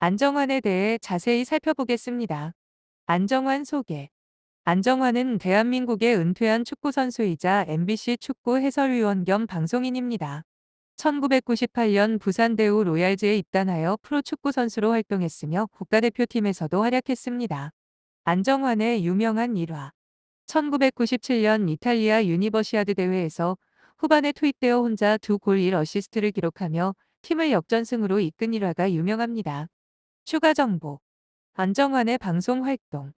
안정환에 대해 자세히 살펴보겠습니다. 안정환 소개. 안정환은 대한민국의 은퇴한 축구선수이자 MBC 축구 해설위원 겸 방송인입니다. 1998년 부산 대우 로얄즈에 입단하여 프로축구 선수로 활동했으며 국가대표팀에서도 활약했습니다. 안정환의 유명한 일화. 1997년 이탈리아 유니버시아드 대회에서 후반에 투입되어 혼자 2골 1어시스트를 기록하며 팀을 역전승으로 이끈 일화가 유명합니다. 추가 정보. 안정환의 방송 활동.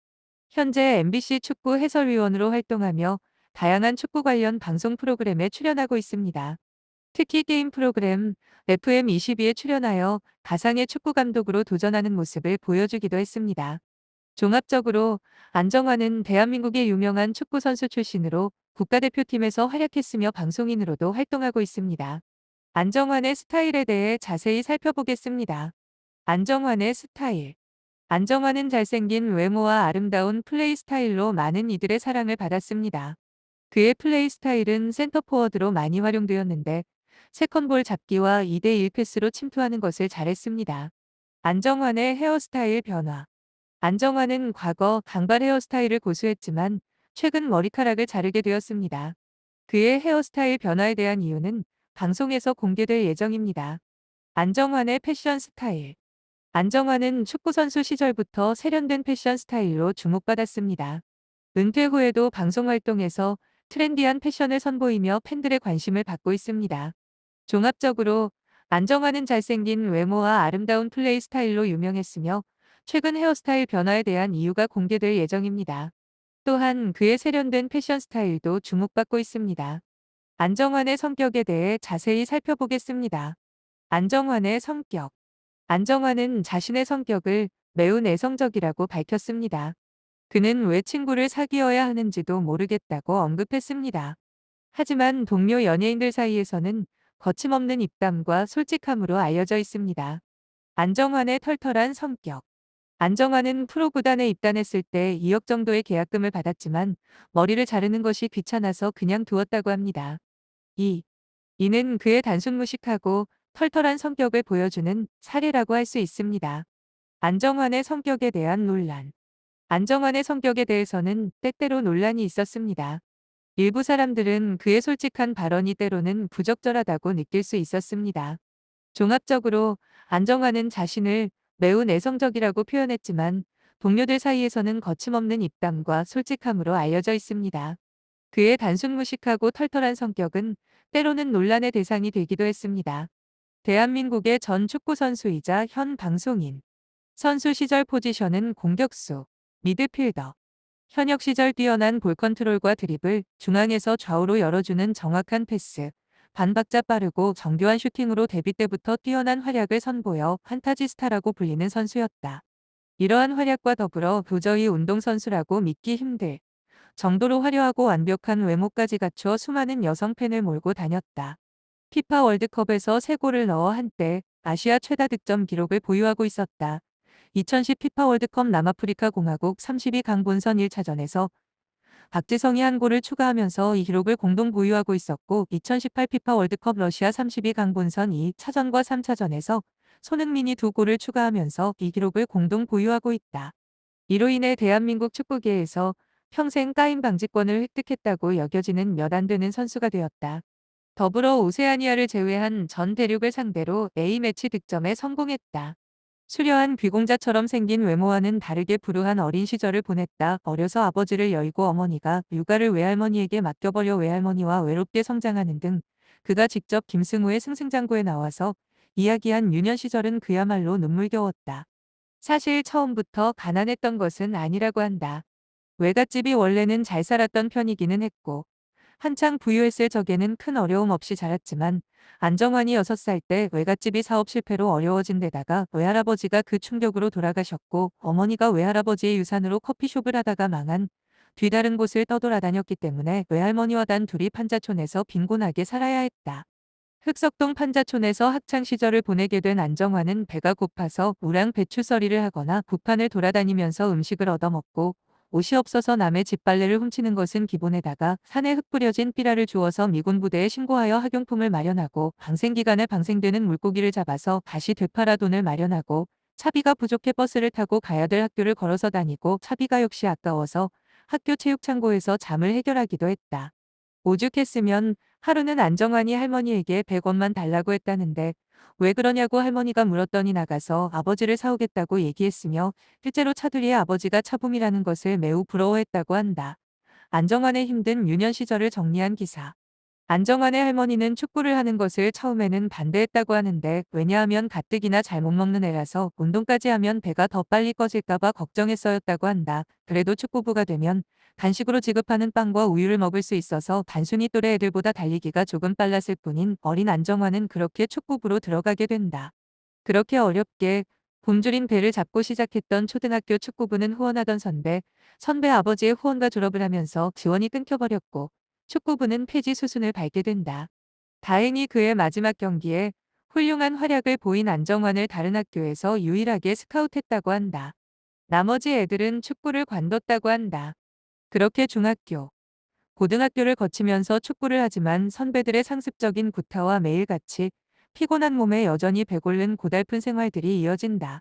현재 MBC 축구 해설위원으로 활동하며 다양한 축구 관련 방송 프로그램에 출연하고 있습니다. 특히 게임 프로그램 FM22에 출연하여 가상의 축구 감독으로 도전하는 모습을 보여주기도 했습니다. 종합적으로 안정환은 대한민국의 유명한 축구 선수 출신으로 국가대표팀에서 활약했으며 방송인으로도 활동하고 있습니다. 안정환의 스타일에 대해 자세히 살펴보겠습니다. 안정환의 스타일. 안정환은 잘생긴 외모와 아름다운 플레이 스타일로 많은 이들의 사랑을 받았습니다. 그의 플레이 스타일은 센터포워드로 많이 활용되었는데 세컨볼 잡기와 2대1 패스로 침투하는 것을 잘했습니다. 안정환의 헤어스타일 변화. 안정환은 과거 강발 헤어스타일을 고수했지만 최근 머리카락을 자르게 되었습니다. 그의 헤어스타일 변화에 대한 이유는 방송에서 공개될 예정입니다. 안정환의 패션 스타일. 안정환은 축구선수 시절부터 세련된 패션 스타일로 주목받았습니다. 은퇴 후에도 방송 활동에서 트렌디한 패션을 선보이며 팬들의 관심을 받고 있습니다. 종합적으로 안정환은 잘생긴 외모와 아름다운 플레이 스타일로 유명했으며 최근 헤어스타일 변화에 대한 이유가 공개될 예정입니다. 또한 그의 세련된 패션 스타일도 주목받고 있습니다. 안정환의 성격에 대해 자세히 살펴보겠습니다. 안정환의 성격. 안정환은 자신의 성격을 매우 내성적이라고 밝혔습니다. 그는 왜 친구를 사귀어야 하는지도 모르겠다고 언급했습니다. 하지만 동료 연예인들 사이에서는 거침없는 입담과 솔직함으로 알려져 있습니다. 안정환의 털털한 성격. 안정환은 프로 구단에 입단했을 때 2억 정도의 계약금을 받았지만 머리를 자르는 것이 귀찮아서 그냥 두었다고 합니다. 이는 그의 단순 무식하고 털털한 성격을 보여주는 사례라고 할 수 있습니다. 안정환의 성격에 대한 논란. 안정환의 성격에 대해서는 때때로 논란이 있었습니다. 일부 사람들은 그의 솔직한 발언이 때로는 부적절하다고 느낄 수 있었습니다. 종합적으로 안정환은 자신을 매우 내성적이라고 표현했지만 동료들 사이에서는 거침없는 입담과 솔직함으로 알려져 있습니다. 그의 단순 무식하고 털털한 성격은 때로는 논란의 대상이 되기도 했습니다. 대한민국의 전 축구 선수이자 현 방송인. 선수 시절 포지션은 공격수, 미드필더. 현역 시절 뛰어난 볼 컨트롤과 드리블, 중앙에서 좌우로 열어주는 정확한 패스, 반박자 빠르고 정교한 슈팅으로 데뷔 때부터 뛰어난 활약을 선보여 판타지 스타라고 불리는 선수였다. 이러한 활약과 더불어 도저히 운동선수라고 믿기 힘들 정도로 화려하고 완벽한 외모까지 갖추어 수많은 여성 팬을 몰고 다녔다. 피파 월드컵에서 3골을 넣어 한때 아시아 최다 득점 기록을 보유하고 있었다. 2010 피파 월드컵 남아프리카 공화국 32강 본선 1차전에서 박지성이 한 골을 추가하면서 이 기록을 공동 보유하고 있었고 2018 피파 월드컵 러시아 32강 본선 2차전과 3차전에서 손흥민이 2골을 추가하면서 이 기록을 공동 보유하고 있다. 이로 인해 대한민국 축구계에서 평생 까임 방지권을 획득했다고 여겨지는 몇 안 되는 선수가 되었다. 더불어 오세아니아를 제외한 전 대륙을 상대로 A매치 득점에 성공했다. 수려한 귀공자처럼 생긴 외모와는 다르게 불우한 어린 시절을 보냈다. 어려서 아버지를 여의고 어머니가 육아를 외할머니에게 맡겨버려 외할머니와 외롭게 성장하는 등 그가 직접 김승우의 승승장구에 나와서 이야기한 유년 시절은 그야말로 눈물겨웠다. 사실 처음부터 가난했던 것은 아니라고 한다. 외갓집이 원래는 잘 살았던 편이기는 했고 한창 부유했을 적에는 큰 어려움 없이 자랐지만 안정환이 6살 때 외갓집이 사업 실패로 어려워진 데다가 외할아버지가 그 충격으로 돌아가셨고 어머니가 외할아버지의 유산으로 커피숍을 하다가 망한 뒤 다른 곳을 떠돌아다녔기 때문에 외할머니와 단 둘이 판자촌에서 빈곤하게 살아야 했다. 흑석동 판자촌에서 학창 시절을 보내게 된 안정환은 배가 고파서 우랑 배추서리를 하거나 구판을 돌아다니면서 음식을 얻어먹고 옷이 없어서 남의 집 빨래를 훔치는 것은 기본에다가 산에 흙 뿌려진 삐라를 주워서 미군 부대에 신고하여 학용품을 마련하고 방생 기간에 방생되는 물고기를 잡아서 다시 되팔아 돈을 마련하고 차비가 부족해 버스를 타고 가야 될 학교를 걸어서 다니고 차비가 역시 아까워서 학교 체육창고에서 잠을 해결하기도 했다. 오죽했으면 하루는 안정환이 할머니에게 100원만 달라고 했다는데 왜 그러냐고 할머니가 물었더니 나가서 아버지를 사오겠다고 얘기했으며 실제로 차두리의 아버지가 차붐이라는 것을 매우 부러워했다고 한다. 안정환의 힘든 유년 시절을 정리한 기사. 안정환의 할머니는 축구를 하는 것을 처음에는 반대했다고 하는데 왜냐하면 가뜩이나 잘 못 먹는 애라서 운동까지 하면 배가 더 빨리 꺼질까봐 걱정했어였다고 한다. 그래도 축구부가 되면 간식으로 지급하는 빵과 우유를 먹을 수 있어서 단순히 또래 애들보다 달리기가 조금 빨랐을 뿐인 어린 안정환은 그렇게 축구부로 들어가게 된다. 그렇게 어렵게 굶주린 배를 잡고 시작했던 초등학교 축구부는 후원하던 선배 아버지의 후원과 졸업을 하면서 지원이 끊겨버렸고 축구부는 폐지 수순을 밟게 된다. 다행히 그의 마지막 경기에 훌륭한 활약을 보인 안정환을 다른 학교에서 유일하게 스카웃했다고 한다. 나머지 애들은 축구를 관뒀다고 한다. 그렇게 중학교, 고등학교를 거치면서 축구를 하지만 선배들의 상습적인 구타와 매일같이 피곤한 몸에 여전히 배골른 고달픈 생활들이 이어진다.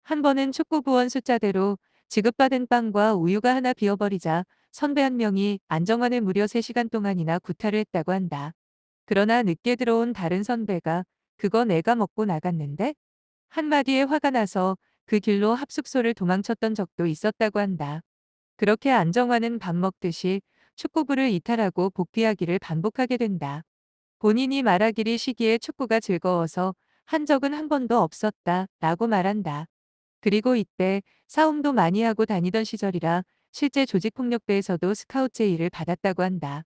한 번은 축구부원 숫자대로 지급받은 빵과 우유가 하나 비어버리자 선배 한 명이 안정환을 무려 3시간 동안이나 구타를 했다고 한다. 그러나 늦게 들어온 다른 선배가 "그거 내가 먹고 나갔는데?" 한마디에 화가 나서 그 길로 합숙소를 도망쳤던 적도 있었다고 한다. 그렇게 안정환은 밥 먹듯이 축구부를 이탈하고 복귀하기를 반복하게 된다. 본인이 말하기를 시기에 축구가 즐거워서 한 적은 한 번도 없었다 라고 말한다. 그리고 이때 싸움도 많이 하고 다니던 시절이라 실제 조직폭력배에서도 스카웃 제의를 받았다고 한다.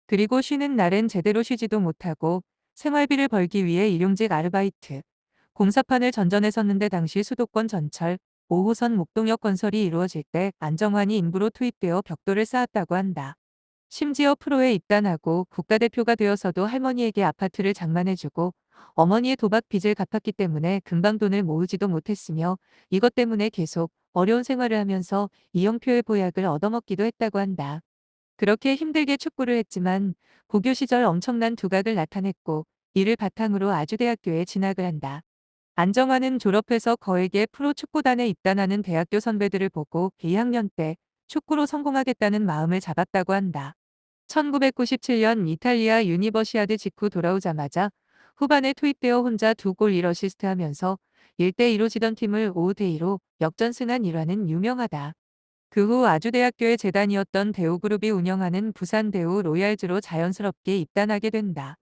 그리고 쉬는 날엔 제대로 쉬지도 못하고 생활비를 벌기 위해 일용직 아르바이트, 공사판을 전전해 섰는데 당시 수도권 전철 5호선 목동역 건설이 이루어질 때 안정환이 인부로 투입되어 벽돌을 쌓았다고 한다. 심지어 프로에 입단하고 국가대표가 되어서도 할머니에게 아파트를 장만해주고 어머니의 도박 빚을 갚았기 때문에 금방 돈을 모으지도 못했으며 이것 때문에 계속 어려운 생활을 하면서 이영표의 보약을 얻어먹기도 했다고 한다. 그렇게 힘들게 축구를 했지만 고교 시절 엄청난 두각을 나타냈고 이를 바탕으로 아주대학교에 진학을 한다. 안정환은 졸업해서 거액의 프로축구단에 입단하는 대학교 선배들을 보고 2학년 때 축구로 성공하겠다는 마음을 잡았다고 한다. 1997년 이탈리아 유니버시아드 직후 돌아오자마자 후반에 투입되어 혼자 2골 1어시스트 하면서 1대2로 지던 팀을 5대2로 역전승한 일화는 유명하다. 그 후 아주대학교의 재단이었던 대우그룹이 운영하는 부산대우 로얄즈로 자연스럽게 입단하게 된다.